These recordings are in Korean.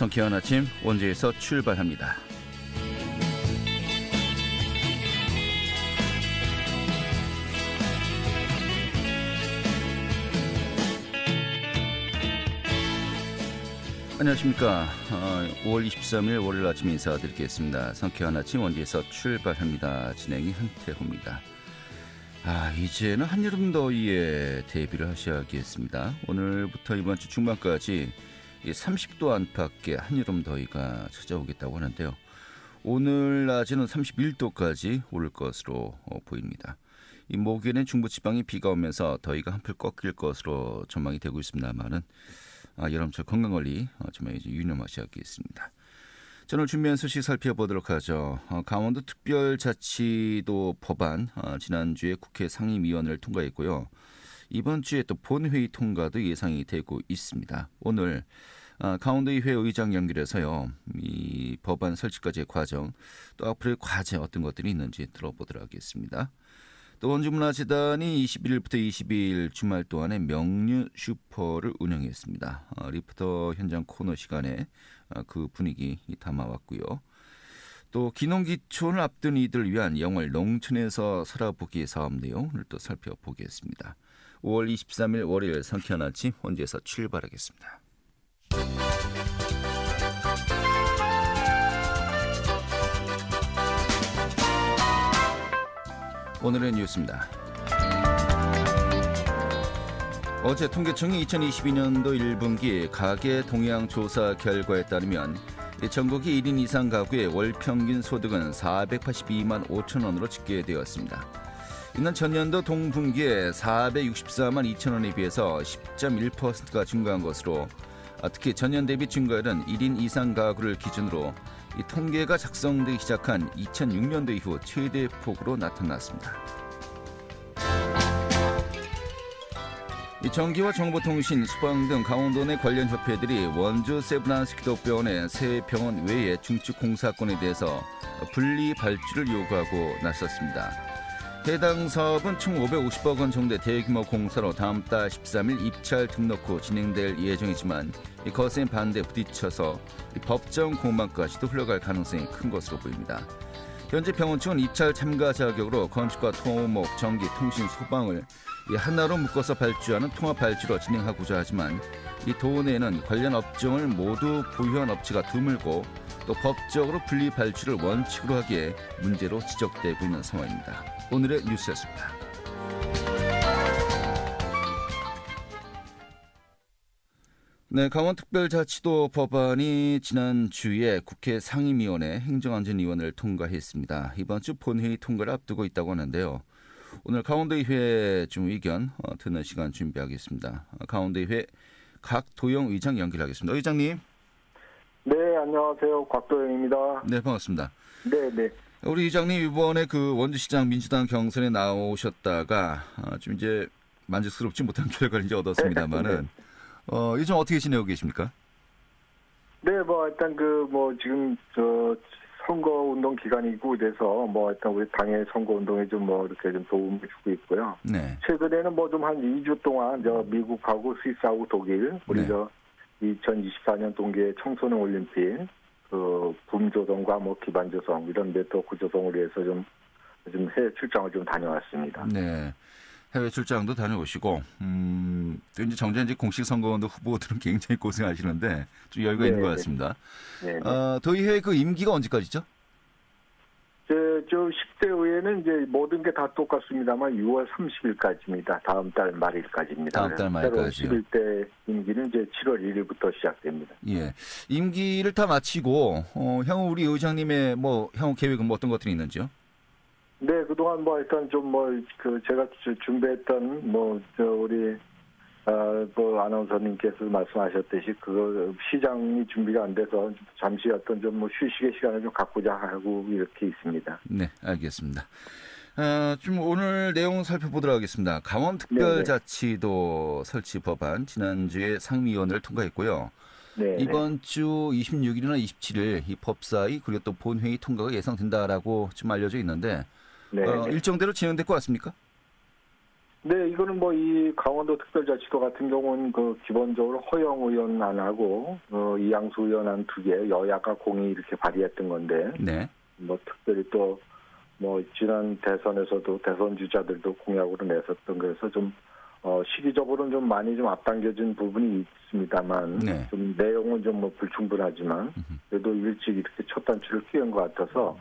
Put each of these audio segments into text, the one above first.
성쾌한 아침 원주에서 출발합니다. 안녕하십니까. 5월 23일 월요일 아침 인사드리겠습니다. 성쾌한 아침 원주에서 출발합니다. 진행이 한태호입니다. 이제는 한여름 더위에 대비를 하셔야겠습니다. 오늘부터 이번 주 중반까지 30도 안팎의 한여름 더위가 찾아오겠다고 하는데요. 오늘 낮에는 31도까지 오를 것으로 보입니다. 이 목요일엔 중부지방에 비가 오면서 더위가 한풀 꺾일 것으로 전망이 되고 있습니다만은 여름철 건강관리 정말 유념하셔야겠습니다. 자, 오늘 준비한 소식 살펴보도록 하죠. 강원도 특별자치도 법안 지난주에 국회 상임위원회를 통과했고요. 이번 주에 또 본회의 통과도 예상이 되고 있습니다. 오늘 강원도의회 의장 연결해서요. 이 법안 설치까지의 과정, 또 앞으로의 과제 어떤 것들이 있는지 들어보도록 하겠습니다. 또 원주문화재단이 21일부터 22일 주말 동안에 명류 슈퍼를 운영했습니다. 리포터 현장 코너 시간에 그 분위기 담아왔고요. 또 기농기촌을 앞둔 이들을 위한 영월 농촌에서 살아보기 사업 내용을 또 살펴보겠습니다. 5월 23일 월요일 성쾌한 아침 원주에서 출발하겠습니다. 오늘의 뉴스입니다. 어제 통계청이 2022년도 1분기 가계 동향 조사 결과에 따르면 전국의 1인 이상 가구의 월 평균 소득은 482만 5천 원으로 집계되었습니다. 이는 전년도 동분기에 464만 2천 원에 비해서 10.1%가 증가한 것으로 특히 전년 대비 증가율은 1인 이상 가구를 기준으로 이 통계가 작성되기 시작한 2006년도 이후 최대 폭으로 나타났습니다. 이 전기와 정보통신, 수방 등 강원도 내 관련 협회들이 원주 세브란스 기독병원의 새 병원 외의 중축 공사건에 대해서 분리 발주를 요구하고 나섰습니다. 해당 사업은 총 550억 원 정도의 대규모 공사로 다음 달 13일 입찰 등록 후 진행될 예정이지만 이 거센 반대에 부딪혀서 법정 공방까지도 흘러갈 가능성이 큰 것으로 보입니다. 현재 병원 측은 입찰 참가 자격으로 건축과 토목, 전기, 통신, 소방을 하나로 묶어서 발주하는 통합 발주로 진행하고자 하지만 이 도내에는 관련 업종을 모두 보유한 업체가 드물고 또 법적으로 분리 발주를 원칙으로 하기에 문제로 지적되고 있는 상황입니다. 오늘의 뉴스였습니다. 네, 강원특별자치도 법안이 지난주에 국회 상임위원회 행정안전위원회를 통과했습니다. 이번 주 본회의 통과를 앞두고 있다고 하는데요. 오늘 강원도의회 좀 의견 듣는 시간 준비하겠습니다. 강원도의회 각도영 의장 연결하겠습니다. 의장님. 네, 안녕하세요. 곽도영입니다. 네, 반갑습니다. 네. 우리 의장님 이번에 그 원주시장 민주당 경선에 나오셨다가 좀 이제 만족스럽지 못한 결과를 이제 얻었습니다만은 요즘 어떻게 지내고 계십니까? 네, 일단 지금 선거운동 기간이고 이래서 일단 우리 당의 선거운동에 좀 이렇게 좀 도움을 주고 있고요. 네. 최근에는 좀 한 2주 동안 미국하고 스위스하고 독일 우리 2024년 동계 청소년 올림픽 붐 조성과 기반 조성 이런 네트워크 조성을 위해서 좀 해외 출장을 좀 다녀왔습니다. 네. 해외 출장도 다녀오시고, 또 이제 정전직 공식 선거운동 후보들은 굉장히 고생하시는데 좀 여유가 있는 것 같습니다. 네. 도의회 그 임기가 언제까지죠? 저 10대 의회는 이제 모든 게 다 똑같습니다만 6월 30일까지입니다. 다음 달 말일까지입니다. 다음 달 말까지요. 11대 임기는 이제 7월 1일부터 시작됩니다. 예. 임기를 다 마치고, 향후 우리 의장님의 향후 계획은 어떤 것들이 있는지요? 네, 그동안 일단 제가 준비했던 우리 아나운서님께서 말씀하셨듯이 시장이 준비가 안 돼서 잠시 어떤 휴식의 시간을 좀 갖고자 하고 이렇게 있습니다. 네, 알겠습니다. 좀 오늘 내용 살펴보도록 하겠습니다. 강원특별자치도 설치 법안 지난주에 상임위원회를 통과했고요. 네. 이번 주 26일이나 27일 이 법사위 그리고 또 본회의 통과가 예상된다라고 지금 알려져 있는데 일정대로 진행될 것 같습니까? 네, 이거는 뭐 이 강원도 특별자치도 같은 경우는 그 기본적으로 허영 의원안하고 이양수 의원안 2개 여야가 공히 이렇게 발의했던 건데, 네. 뭐 특별히 또 뭐 지난 대선에서도 대선 주자들도 공약으로 냈었던 그래서 좀 시기적으로는 좀 많이 좀 앞당겨진 부분이 있습니다만, 네. 좀 내용은 좀 뭐 불충분하지만 그래도 일찍 이렇게 첫 단추를 끼운 것 같아서.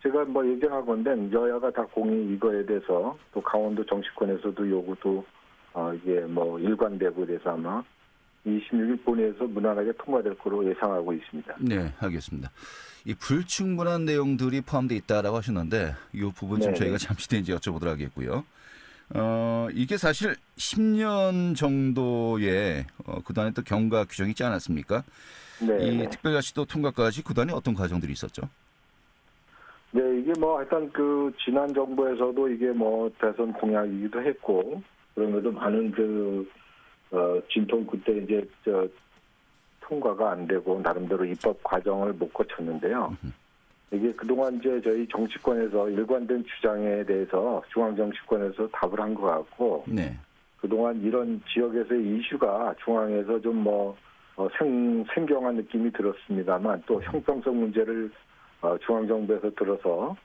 제가 뭐 예견할 건데 여야가 다 공히 이거에 대해서 또 강원도 정치권에서도 요구도 이게 뭐 일관되고 그래서 아마 26일 본회의에서 무난하게 통과될 거로 예상하고 있습니다. 네, 알겠습니다. 이 불충분한 내용들이 포함되어 있다라고 하셨는데 이 부분 좀 저희가 잠시 뒤에 이제 여쭤보도록 하겠고요. 이게 사실 10년 정도의 그동안에 또 경과 규정이 있지 않았습니까? 네. 이 특별자치도 통과까지 그동안에 어떤 과정들이 있었죠? 네, 이게 뭐 일단 그 지난 정부에서도 이게 뭐 대선 공약이기도 했고 그러면서 많은 진통 그때 이제 통과가 안 되고 나름대로 입법 과정을 못 거쳤는데요. 이게 그동안 이제 저희 정치권에서 일관된 주장에 대해서 중앙 정치권에서 답을 한 것 같고, 네. 그동안 이런 지역에서의 이슈가 중앙에서 좀 뭐 생경한 느낌이 들었습니다만 또 형평성 문제를 중앙정부에서 들어서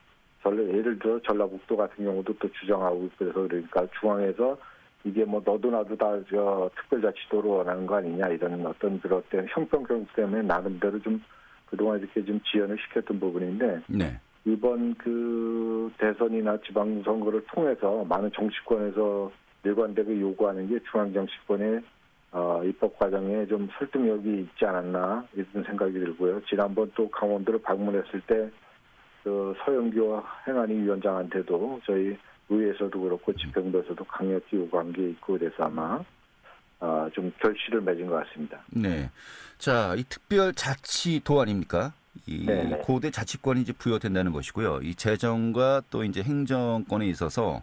예를 들어 전라북도 같은 경우도 또 주장하고 그래서 그러니까 중앙에서 이게 뭐 너도 나도 다 특별자치도로 원하는 거 아니냐 이런 어떤 그런 형평성 때문에 나름대로 좀 그동안 이렇게 좀 지연을 시켰던 부분인데 네. 이번 그 대선이나 지방선거를 통해서 많은 정치권에서 일관되게 요구하는 게 중앙정치권의 입법 과정에 좀 설득력이 있지 않았나 이런 생각이 들고요. 지난번 또 강원도를 방문했을 때 그 서영교 행안위 위원장한테도 저희 의회에서도 그렇고 집행부에서도 강력히 요구한 게 있고 그래서 아마 좀 결실을 맺은 것 같습니다. 네. 자, 이 특별자치도 아닙니까? 이 네네. 고대 자치권이 이제 부여된다는 것이고요. 이 재정과 또 이제 행정권에 있어서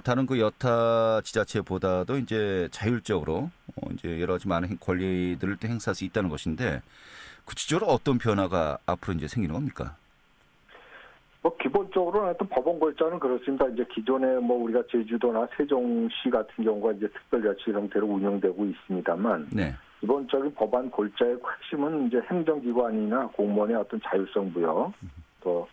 다른 그 여타 지자체보다도 이제 자율적으로 이제 여러 가지 많은 권리들을 또 행사할 수 있다는 것인데 구체적으로 어떤 변화가 앞으로 이제 생기는 겁니까? 뭐 기본적으로는 하여튼 법원 골자는 그렇습니다. 이제 기존에 뭐 우리가 제주도나 세종시 같은 경우가 이제 특별자치 형태로 운영되고 있습니다만 네. 기본적인 법안 골자의 핵심은 이제 행정기관이나 공무원의 어떤 자율성 부여 또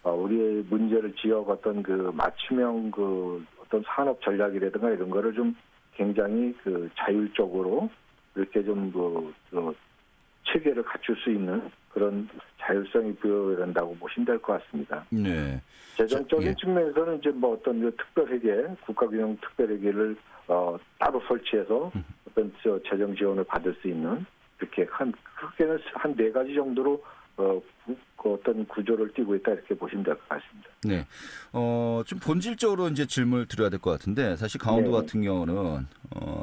우리의 문제를 지역 어떤 그 맞춤형 그 어떤 산업 전략이라든가 이런 거를 좀 굉장히 그 자율적으로 이렇게 좀 체계를 갖출 수 있는 그런 자율성이 부여된다고 보시면 될 것 같습니다. 네. 재정적인 측면에서는 이제 뭐 어떤 특별회계, 국가균형 특별회계를 따로 설치해서 어떤 재정 지원을 받을 수 있는 이렇게 크게는 한 4가지 정도로 어떤 구조를 띠고 있다 이렇게 보시면 될 것 같습니다. 네. 좀 본질적으로 이제 질문을 드려야 될 것 같은데 사실 강원도 네. 같은 경우는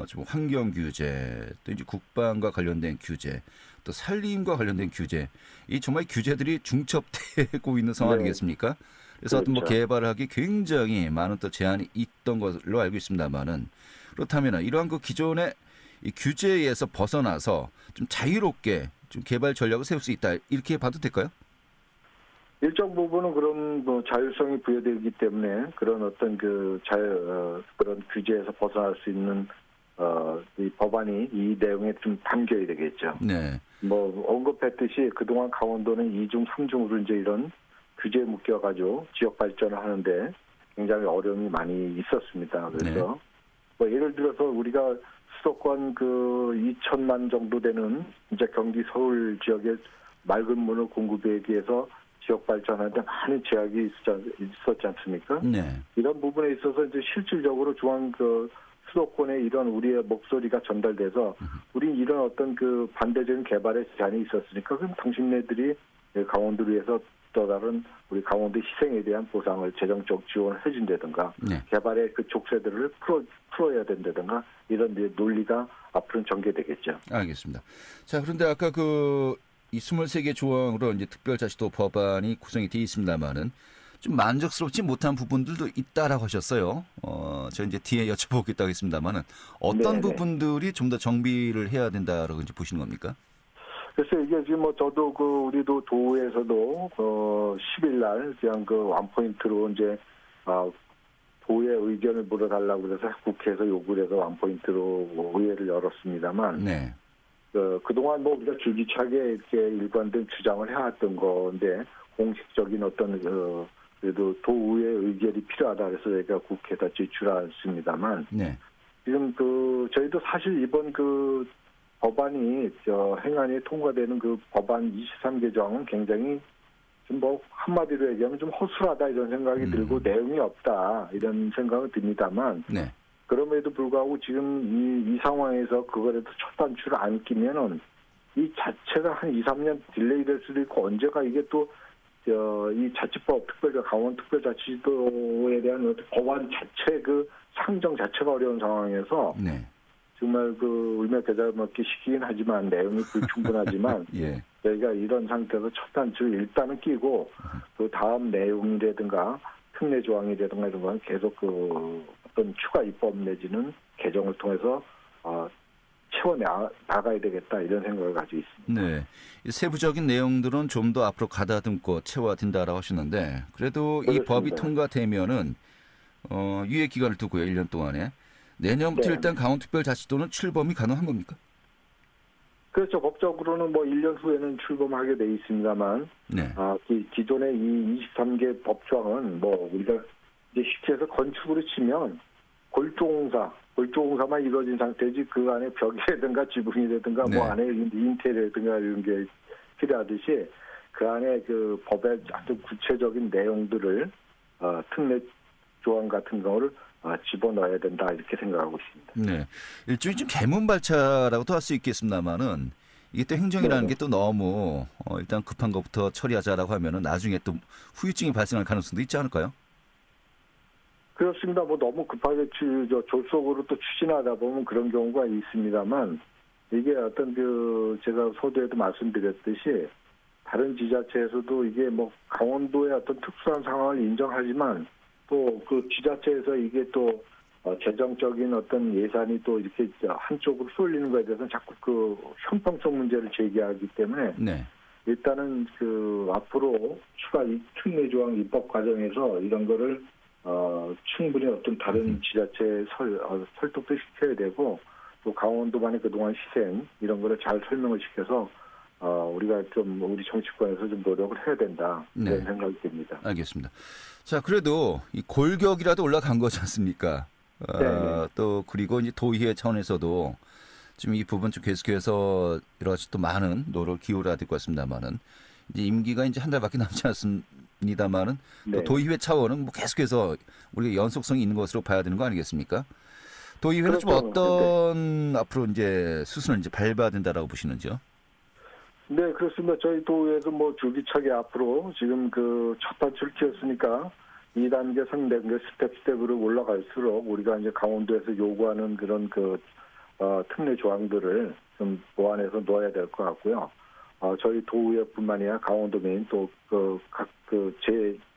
지금 환경 규제, 또 이제 국방과 관련된 규제, 또 산림과 관련된 규제, 이 정말 규제들이 중첩되고 있는 상황 네. 아니겠습니까? 그래서 어떤 뭐 개발을 하기 굉장히 많은 또 제한이 있던 것으로 알고 있습니다만은 그렇다면은 이러한 그 기존의 이 규제에서 벗어나서 좀 자유롭게 좀 개발 전략을 세울 수 있다 이렇게 봐도 될까요? 일정 부분은 그런 뭐 자율성이 부여되기 때문에 그런 어떤 그런 규제에서 벗어날 수 있는 이 법안이 이 내용에 좀 담겨야 되겠죠. 네. 뭐 언급했듯이 그동안 강원도는 2중, 3중으로 이제 이런 규제에 묶여가지고 지역 발전을 하는데 굉장히 어려움이 많이 있었습니다. 그래서 네. 뭐 예를 들어서 우리가 수도권 2천만 정도 되는 이제 경기 서울 지역의 맑은 물을 공급하기 위해서 지역 발전하는데 많은 제약이 있었지 않습니까? 네. 이런 부분에 있어서 이제 실질적으로 중앙 수도권에 이런 우리의 목소리가 전달돼서 우리 이런 어떤 반대적인 개발에 제한이 있었으니까 그럼 당신네들이 강원도를 위해서 또 다른 우리 강원도 희생에 대한 보상을 재정적 지원을 해준다든가 네. 개발의 그 족쇄들을 풀어야 된다든가 이런 논리가 앞으로는 전개되겠죠. 알겠습니다. 자, 그런데 아까 이 23개 조항으로 이제 특별자치도 법안이 구성이 되어 있습니다만은 좀 만족스럽지 못한 부분들도 있다라고 하셨어요. 저 이제 뒤에 여쭤보겠다고 했습니다만은 어떤 네네. 부분들이 좀 더 정비를 해야 된다라고 이제 보시는 겁니까? 글쎄 이게 지금 뭐 저도 우리도 도에서도 10일 날 그냥 완포인트로 이제 도의 의견을 물어달라고 그래서 국회에서 요구를 해서 원포인트로 의회를 열었습니다만 네. 그동안 뭐 우리가 줄기차게 이렇게 일관된 주장을 해왔던 건데 공식적인 어떤 그래도 도의회 의결이 필요하다 그래서 저희가 국회에다 제출했습니다만 네. 지금 저희도 사실 이번 법안이 행안이 통과되는 법안 23개정은 굉장히 좀 뭐 한마디로 얘기하면 좀 허술하다 이런 생각이 들고 내용이 없다 이런 생각은 듭니다만 네. 그럼에도 불구하고 지금 이 상황에서 그거라도 첫 단추를 안 끼면은 이 자체가 한 2, 3년 딜레이 될 수도 있고 언제가 이게 또 이 자치법 강원특별자치도에 대한 법안 자체 상정 자체가 어려운 상황에서 네. 정말 울며 겨자 먹기 시키긴 하지만 내용이 불충분하지만 예. 저희가 이런 상태에서 첫 단추를 일단은 끼고 그 다음 내용이라든가 특례 조항이라든가 이런 건 계속 어떤 추가 입법 내지는 개정을 통해서 채워 나가야 되겠다 이런 생각을 가지고 있습니다. 네, 세부적인 내용들은 좀 더 앞으로 가다듬고 채워진다라고 하시는데 그래도 그렇습니다. 이 법이 통과되면은 유예 기간을 두고요, 1년 동안에 내년부터 네. 일단 강원특별자치도는 출범이 가능한 겁니까? 그렇죠. 법적으로는 뭐 1년 후에는 출범하게 돼 있습니다만, 네. 기존의 이 23개 법조항은 뭐 우리가 이제 쉽게 해서 건축으로 치면 골조공사만 이루어진 상태지 그 안에 벽이라든가 지붕이라든가 네. 뭐 안에 인테리어라든가 이런 게 필요하듯이 그 안에 법의 아주 구체적인 내용들을 특례 조항 같은 거를 집어넣어야 된다 이렇게 생각하고 있습니다. 네, 일종의 좀 개문발차라고도 할 수 있겠습니다만은 이게 또 행정이라는 게 또 너무 일단 급한 것부터 처리하자라고 하면은 나중에 또 후유증이 발생할 가능성도 있지 않을까요? 그렇습니다. 뭐 너무 급하게 졸속으로 또 추진하다 보면 그런 경우가 있습니다만 이게 어떤 제가 서두에도 말씀드렸듯이 다른 지자체에서도 이게 뭐 강원도의 어떤 특수한 상황을 인정하지만 또 지자체에서 이게 또 재정적인 어떤 예산이 또 이렇게 한쪽으로 쏠리는 거에 대해서는 자꾸 형평성 문제를 제기하기 때문에 네. 일단은 앞으로 추가 특례 조항 입법 과정에서 이런 거를 충분히 어떤 다른 지자체에 설득도 시켜야 되고 또 강원도만의 그동안 희생 이런 거를 잘 설명을 시켜서 우리가 좀 우리 정치권에서 좀 노력을 해야 된다 이런 네. 생각이 듭니다. 알겠습니다. 자, 그래도 이 골격이라도 올라간 거지 않습니까? 또 그리고 이제 도의회 차원에서도 지금 이 부분 좀 계속해서 여러 가지 또 많은 노력을 기울여야 될 것 같습니다만은 이제 임기가 이제 한 달밖에 남지 않습니다만은 또 네. 도의회 차원은 뭐 계속해서 우리가 연속성이 있는 것으로 봐야 되는 거 아니겠습니까? 도의회는 그렇죠. 좀 어떤 앞으로 이제 수순을 이제 밟아야 된다라고 보시는지요? 네, 그렇습니다. 저희 도에서 뭐 줄기차게 앞으로 지금 첫 단추를 끼웠으니까 2단계, 3단계 스텝으로 올라갈수록 우리가 이제 강원도에서 요구하는 그런 특례 조항들을 좀 보완해서 넣어야 될 것 같고요. 저희 도의회뿐만 아니라 강원도민 또 각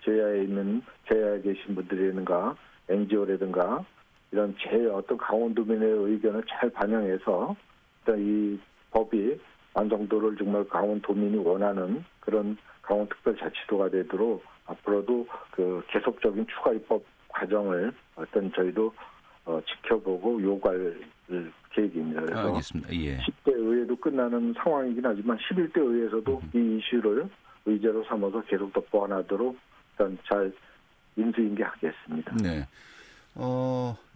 제야에 계신 분들이라든가 NGO라든가 이런 어떤 강원도민의 의견을 잘 반영해서 일단 이 법이 완성도를 정말 강원도민이 원하는 그런 강원특별자치도가 되도록 앞으로도 계속적인 추가 입법 과정을 저희도 지켜보고 요구할 계획입니다. 그래서 알겠습니다. 예. 10대 의회도 끝나는 상황이긴 하지만 11대 의회에서도 이 이슈를 의제로 삼아서 계속 더 보완하도록 일단 잘 인수인계하겠습니다. 네.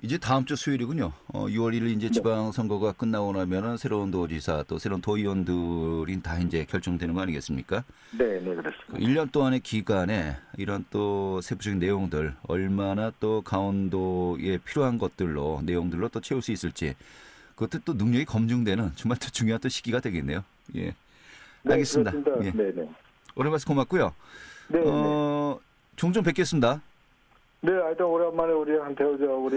이제 다음 주 수요일이군요. 6월 1일 이제 지방선거가 끝나고 나면은 새로운 도지사 또 새로운 도의원들이 다 이제 결정되는 거 아니겠습니까? 네, 그렇습니다. 1년 동안의 기간에 이런 또 세부적인 내용들 얼마나 또 강원도에 필요한 것들로 내용들로 또 채울 수 있을지 그것도 또 능력이 검증되는 정말 또 중요한 또 시기가 되겠네요. 예. 네, 알겠습니다. 그렇습니다. 예. 네. 오늘 말씀 고맙고요. 네. 종종 뵙겠습니다. 네, 하여튼 오랜만에 우리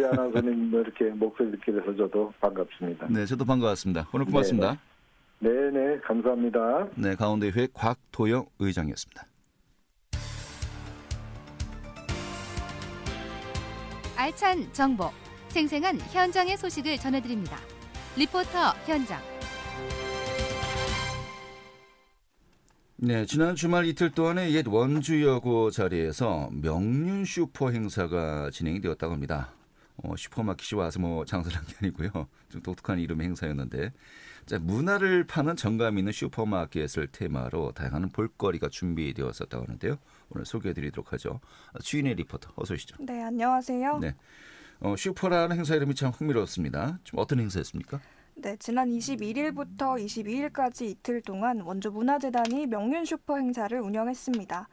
아나운서님 이렇게 목소리 듣게 돼서 저도 반갑습니다. 네, 저도 반가웠습니다. 오늘 고맙습니다. 네, 감사합니다. 네, 강원도의회 곽도영 의장이었습니다. 알찬 정보, 생생한 현장의 소식을 전해드립니다. 리포터 현장. 네, 지난 주말 이틀 동안에 옛 원주여고 자리에서 명륜 슈퍼 행사가 진행이 되었다고 합니다. 슈퍼마켓이 와서 장사를 한 게 아니고요. 좀 독특한 이름의 행사였는데, 자, 문화를 파는 정감 있는 슈퍼마켓을 테마로 다양한 볼거리가 준비되었었다고 하는데요. 오늘 소개해드리도록 하죠. 주인의 리포터, 어서 오시죠. 네, 안녕하세요. 네, 슈퍼라는 행사 이름이 참 흥미로웠습니다. 좀 어떤 행사였습니까? 네, 지난 21일부터 22일까지 이틀 동안 원주문화재단이 명륜 슈퍼 행사를 운영했습니다.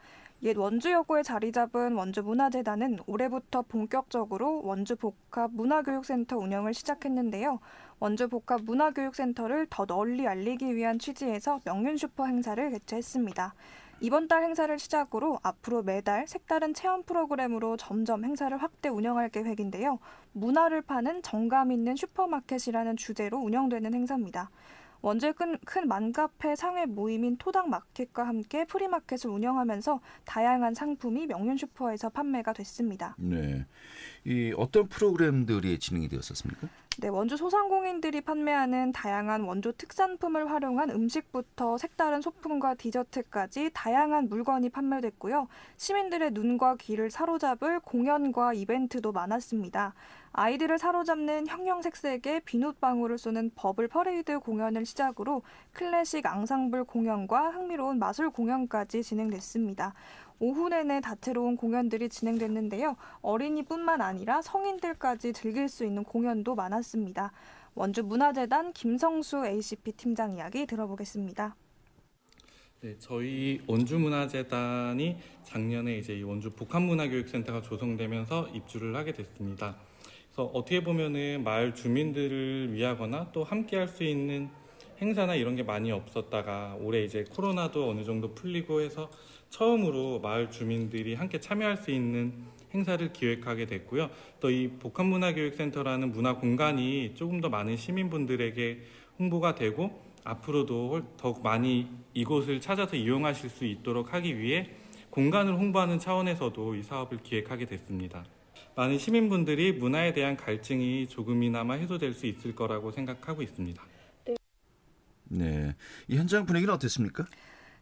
옛 원주여고에 자리 잡은 원주문화재단은 올해부터 본격적으로 원주복합문화교육센터 운영을 시작했는데요. 원주복합문화교육센터를 더 널리 알리기 위한 취지에서 명륜 슈퍼 행사를 개최했습니다. 이번 달 행사를 시작으로 앞으로 매달 색다른 체험 프로그램으로 점점 행사를 확대 운영할 계획인데요. 문화를 파는 정감 있는 슈퍼마켓이라는 주제로 운영되는 행사입니다. 원주의 큰 맘카페 상회 모임인 토닥마켓과 함께 프리마켓을 운영하면서 다양한 상품이 명륜 슈퍼에서 판매가 됐습니다. 네, 이 어떤 프로그램들이 진행이 되었었습니까? 네, 원주 소상공인들이 판매하는 다양한 원주 특산품을 활용한 음식부터 색다른 소품과 디저트까지 다양한 물건이 판매됐고요. 시민들의 눈과 귀를 사로잡을 공연과 이벤트도 많았습니다. 아이들을 사로잡는 형형색색의 비눗방울을 쏘는 버블 퍼레이드 공연을 시작으로 클래식 앙상블 공연과 흥미로운 마술 공연까지 진행됐습니다. 오후 내내 다채로운 공연들이 진행됐는데요. 어린이뿐만 아니라 성인들까지 즐길 수 있는 공연도 많았습니다. 원주문화재단 김성수 ACP 팀장 이야기 들어보겠습니다. 네, 저희 원주문화재단이 작년에 이제 이 원주 복합문화교육센터가 조성되면서 입주를 하게 됐습니다. 그래서 어떻게 보면은 마을 주민들을 위하거나 또 함께할 수 있는 행사나 이런 게 많이 없었다가 올해 이제 코로나도 어느 정도 풀리고 해서 처음으로 마을 주민들이 함께 참여할 수 있는 행사를 기획하게 됐고요. 또 이 복합문화교육센터라는 문화 공간이 조금 더 많은 시민분들에게 홍보가 되고 앞으로도 더욱 많이 이곳을 찾아서 이용하실 수 있도록 하기 위해 공간을 홍보하는 차원에서도 이 사업을 기획하게 됐습니다. 많은 시민분들이 문화에 대한 갈증이 조금이나마 해소될 수 있을 거라고 생각하고 있습니다. 네, 이 현장 분위기는 어땠습니까?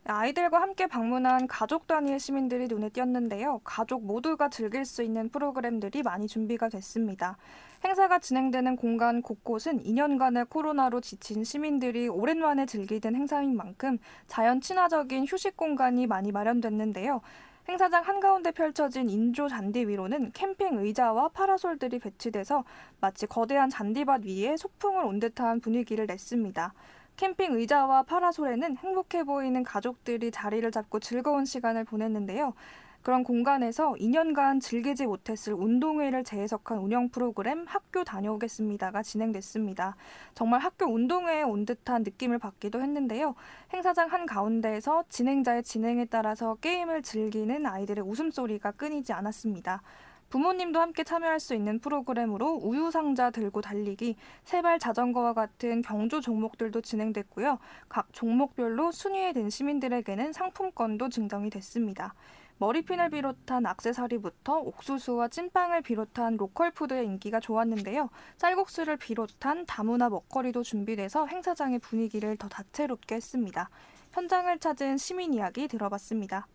아이들과 함께 방문한 가족 단위의 시민들이 눈에 띄었는데요. 가족 모두가 즐길 수 있는 프로그램들이 많이 준비가 됐습니다. 행사가 진행되는 공간 곳곳은 2년간의 코로나로 지친 시민들이 오랜만에 즐기던 행사인 만큼 자연 친화적인 휴식 공간이 많이 마련됐는데요. 행사장 한가운데 펼쳐진 인조 잔디 위로는 캠핑 의자와 파라솔들이 배치돼서 마치 거대한 잔디밭 위에 소풍을 온 듯한 분위기를 냈습니다. 캠핑 의자와 파라솔에는 행복해 보이는 가족들이 자리를 잡고 즐거운 시간을 보냈는데요. 그런 공간에서 2년간 즐기지 못했을 운동회를 재해석한 운영 프로그램 학교 다녀오겠습니다가 진행됐습니다. 정말 학교 운동회에 온 듯한 느낌을 받기도 했는데요. 행사장 한가운데에서 진행자의 진행에 따라서 게임을 즐기는 아이들의 웃음소리가 끊이지 않았습니다. 부모님도 함께 참여할 수 있는 프로그램으로 우유 상자 들고 달리기, 세발 자전거와 같은 경주 종목들도 진행됐고요. 각 종목별로 순위에 든 시민들에게는 상품권도 증정이 됐습니다. 머리핀을 비롯한 액세서리부터 옥수수와 찐빵을 비롯한 로컬 푸드의 인기가 좋았는데요. 쌀국수를 비롯한 다문화 먹거리도 준비돼서 행사장의 분위기를 더 다채롭게 했습니다. 현장을 찾은 시민 이야기 들어봤습니다.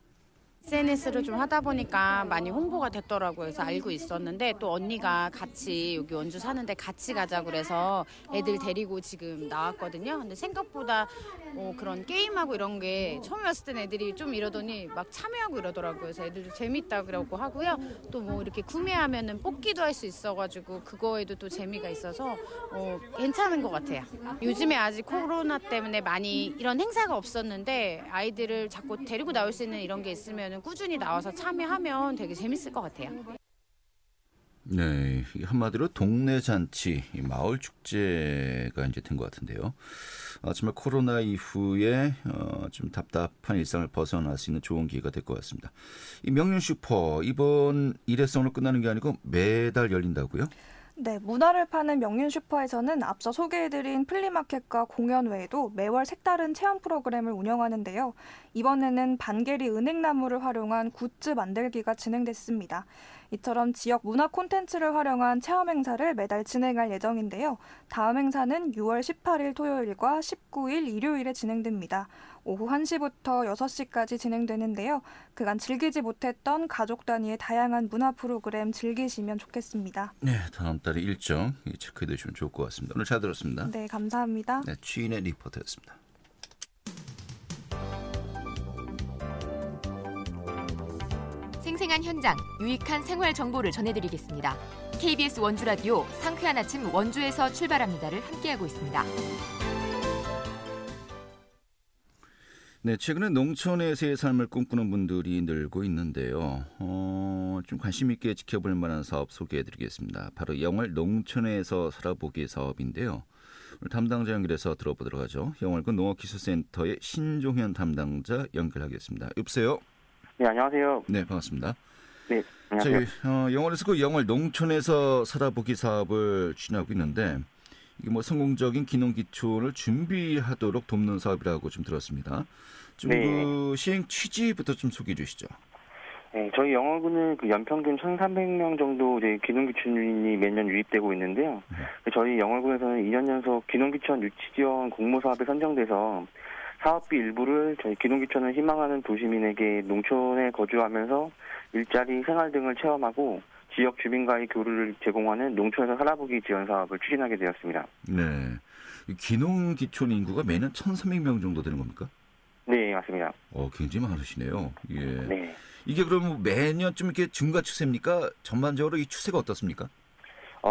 SNS를 좀 하다 보니까 많이 홍보가 됐더라고요. 그래서 알고 있었는데 또 언니가 같이 여기 원주 사는데 같이 가자 그래서 애들 데리고 지금 나왔거든요. 근데 생각보다 그런 게임하고 이런 게 처음에 왔을 땐 애들이 좀 이러더니 막 참여하고 이러더라고요. 그래서 애들도 재밌다 그러고 하고요. 또 뭐 이렇게 구매하면은 뽑기도 할 수 있어가지고 그거에도 또 재미가 있어서 괜찮은 것 같아요. 요즘에 아직 코로나 때문에 많이 이런 행사가 없었는데 아이들을 자꾸 데리고 나올 수 있는 이런 게 있으면 꾸준히 나와서 참여하면 되게 재밌을 것 같아요. 네, 한마디로 동네 잔치, 마을 축제가 이제 된 것 같은데요. 정말 코로나 이후에 좀 답답한 일상을 벗어날 수 있는 좋은 기회가 될 것 같습니다. 이 명륜 슈퍼 이번 일회성으로 끝나는 게 아니고 매달 열린다고요? 네, 문화를 파는 명륜 슈퍼에서는 앞서 소개해드린 플리마켓과 공연 외에도 매월 색다른 체험 프로그램을 운영하는데요. 이번에는 반개리 은행나무를 활용한 굿즈 만들기가 진행됐습니다. 이처럼 지역 문화 콘텐츠를 활용한 체험 행사를 매달 진행할 예정인데요. 다음 행사는 6월 18일 토요일과 19일 일요일에 진행됩니다. 오후 1시부터 6시까지 진행되는데요. 그간 즐기지 못했던 가족 단위의 다양한 문화 프로그램 즐기시면 좋겠습니다. 네, 다음 달에 일정 체크해 두시면 좋을 것 같습니다. 오늘 잘 들었습니다. 네, 감사합니다. 네, 취인의 리포터였습니다. 생생한 현장, 유익한 생활 정보를 전해드리겠습니다. KBS 원주 라디오 상쾌한 아침 원주에서 출발합니다를 함께하고 있습니다. 네, 최근에 농촌에서의 삶을 꿈꾸는 분들이 늘고 있는데요. 좀 관심 있게 지켜볼 만한 사업 소개해드리겠습니다. 바로 영월 농촌에서 살아보기 사업인데요. 오늘 담당자 연결해서 들어보도록 하죠. 영월군 농업기술센터의 신종현 담당자 연결하겠습니다. 여보세요? 네, 안녕하세요. 네, 반갑습니다. 네, 안녕하세요. 저희 영월에서 그 영월 농촌에서 살아보기 사업을 추진하고 있는데 이게 뭐 성공적인 기농기촌을 준비하도록 돕는 사업이라고 좀 들었습니다. 좀 네. 그 시행 취지부터 좀 소개해 주시죠. 네, 저희 영월군은 그 연평균 1,300명 정도 이제 기농기촌이 매년 유입되고 있는데요. 저희 영월군에서는 2년 연속 기농기촌 유치 지원 공모 사업에 선정돼서 사업비 일부를 저희 기농기촌을 희망하는 도시민에게 농촌에 거주하면서 일자리, 생활 등을 체험하고 지역 주민과의 교류를 제공하는 농촌에서 살아보기 지원 사업을 추진하게 되었습니다. 네. 기농기촌 인구가 매년 1,300명 정도 되는 겁니까? 네, 맞습니다. 굉장히 많으시네요. 예. 네. 이게 그러면 매년 좀 이렇게 증가 추세입니까? 전반적으로 이 추세가 어떻습니까?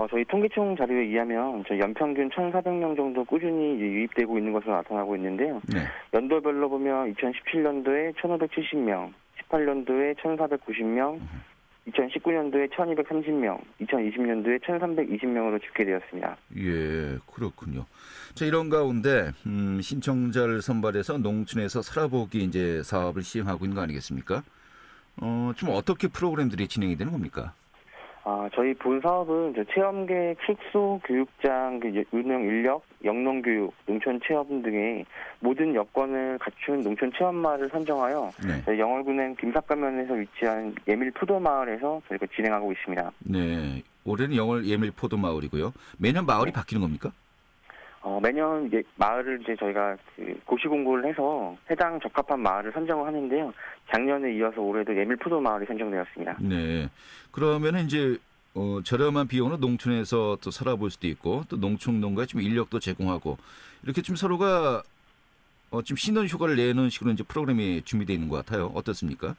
저희 통계청 자료에 의하면 저희 연평균 1,400명 정도 꾸준히 유입되고 있는 것으로 나타나고 있는데요. 네. 연도별로 보면 2017년도에 1,570명, 18년도에 1,490명, 2019년도에 1,230명, 2020년도에 1,320명으로 집계되었습니다. 예, 그렇군요. 자, 이런 가운데 신청자를 선발해서 농촌에서 살아보기 이제 사업을 시행하고 있는 거 아니겠습니까? 좀 어떻게 프로그램들이 진행이 되는 겁니까? 저희 본 사업은 체험계, 축소, 교육장, 운영 인력, 영농교육, 농촌 체험 등의 모든 여건을 갖춘 농촌 체험마을을 선정하여 네. 저희 영월군은 김삿가면에서 위치한 예밀포도마을에서 저희가 진행하고 있습니다. 네, 올해는 영월 예밀포도마을이고요. 매년 마을이 바뀌는 겁니까? 매년 마을을 이제 저희가 고시 공고를 해서 해당 적합한 마을을 선정을 하는데요. 작년에 이어서 올해도 예밀포도 마을이 선정되었습니다. 네. 그러면은 이제 저렴한 비용으로 농촌에서 또 살아볼 수도 있고 또 농촌농가에 좀 인력도 제공하고 이렇게 좀 서로가 좀 신혼 휴가를 내는 식으로 이제 프로그램이 준비되어 있는 것 같아요. 어떻습니까?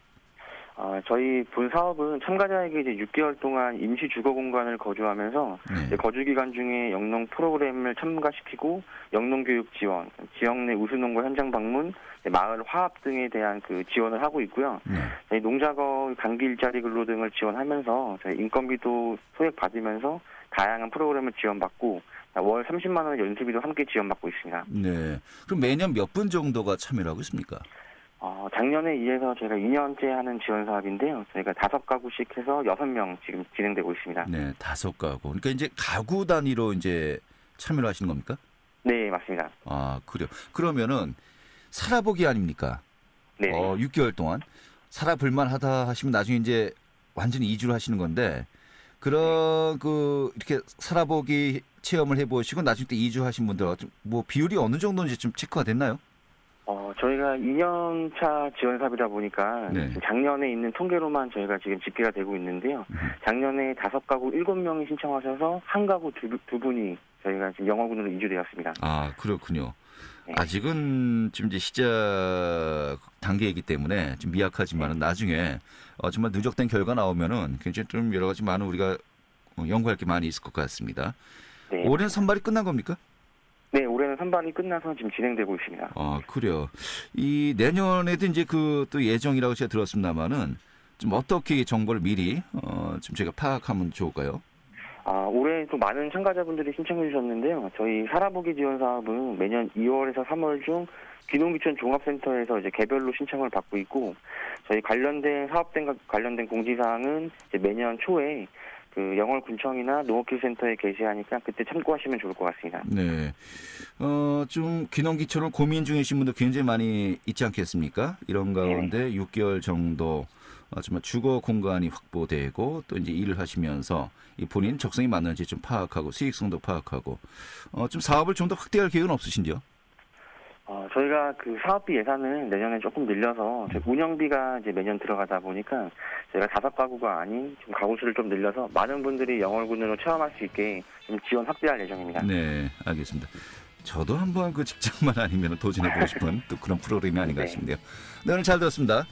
저희 본 사업은 참가자에게 이제 6개월 동안 임시 주거 공간을 거주하면서 네. 거주 기간 중에 영농 프로그램을 참가시키고 영농 교육 지원, 지역 내 우수농가 현장 방문, 마을 화합 등에 대한 그 지원을 하고 있고요. 네. 저희 농작업, 단기 일자리 근로 등을 지원하면서 저희 인건비도 소액 받으면서 다양한 프로그램을 지원받고 월 30만 원 연수비도 함께 지원받고 있습니다. 네. 그럼 매년 몇 분 정도가 참여를 하고 있습니까? 작년에 이어서 저희가 2년째 하는 지원 사업인데요. 저희가 5가구씩 해서 6명 지금 진행되고 있습니다. 네, 5가구. 그러니까 이제 가구 단위로 이제 참여를 하시는 겁니까? 네, 맞습니다. 그래요. 그러면은 살아보기 아닙니까? 네. 6개월 동안 살아볼만 하다 하시면 나중에 이제 완전히 이주를 하시는 건데 그런 이렇게 살아보기 체험을 해보시고 나중에 또 이주하신 분들 뭐 비율이 어느 정도인지 좀 체크가 됐나요? 저희가 2년차 지원 사업이다 보니까 네. 작년에 있는 통계로만 저희가 지금 집계가 되고 있는데요. 작년에 5가구 7명이 신청하셔서 1가구 두 분이 저희가 지금 영월군으로 이주되었습니다. 그렇군요. 네. 아직은 지금 이제 시작 단계이기 때문에 좀 미약하지만은 나중에 정말 누적된 결과 나오면은 굉장히 좀 여러 가지 많은 우리가 연구할 게 많이 있을 것 같습니다. 네. 올해는 선발이 끝난 겁니까? 네, 올해는 선발이 끝나서 지금 진행되고 있습니다. 그래요. 이 내년에도 이제 또 예정이라고 제가 들었습니다만은 좀 어떻게 정보를 미리 좀 제가 파악하면 좋을까요? 올해 또 많은 참가자분들이 신청해 주셨는데요. 저희 살아보기 지원 사업은 매년 2월에서 3월 중 기농기촌 종합센터에서 이제 개별로 신청을 받고 있고 저희 관련된 사업과 관련된 공지사항은 이제 매년 초에 그 영월군청이나 농업기술센터에 게시하니까 그때 참고하시면 좋을 것 같습니다. 네. 좀 기농기촌을 고민 중이신 분들 굉장히 많이 있지 않겠습니까? 이런 가운데 6개월 정도 정말 주거 공간이 확보되고 또 이제 일을 하시면서 이 본인 적성이 맞는지 좀 파악하고 수익성도 파악하고 좀 사업을 좀 더 확대할 계획은 없으신지요? 저희가 그 사업비 예산을 내년에 조금 늘려서 운영비가 이제 매년 들어가다 보니까 저희가 5가구가 아닌 좀 가구 수를 좀 늘려서 많은 분들이 영월군으로 체험할 수 있게 좀 지원 확대할 예정입니다. 네, 알겠습니다. 저도 한번 그 직장만 아니면 도전해보고 싶은 또 그런 프로그램이 아닌가 싶은데요. 네, 오늘 잘 들었습니다.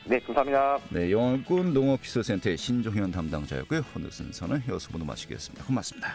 네, 감사합니다. 네, 영월군 농업기술센터의 신종현 담당자였고요. 오늘 순서는 여수분도 마치겠습니다. 고맙습니다.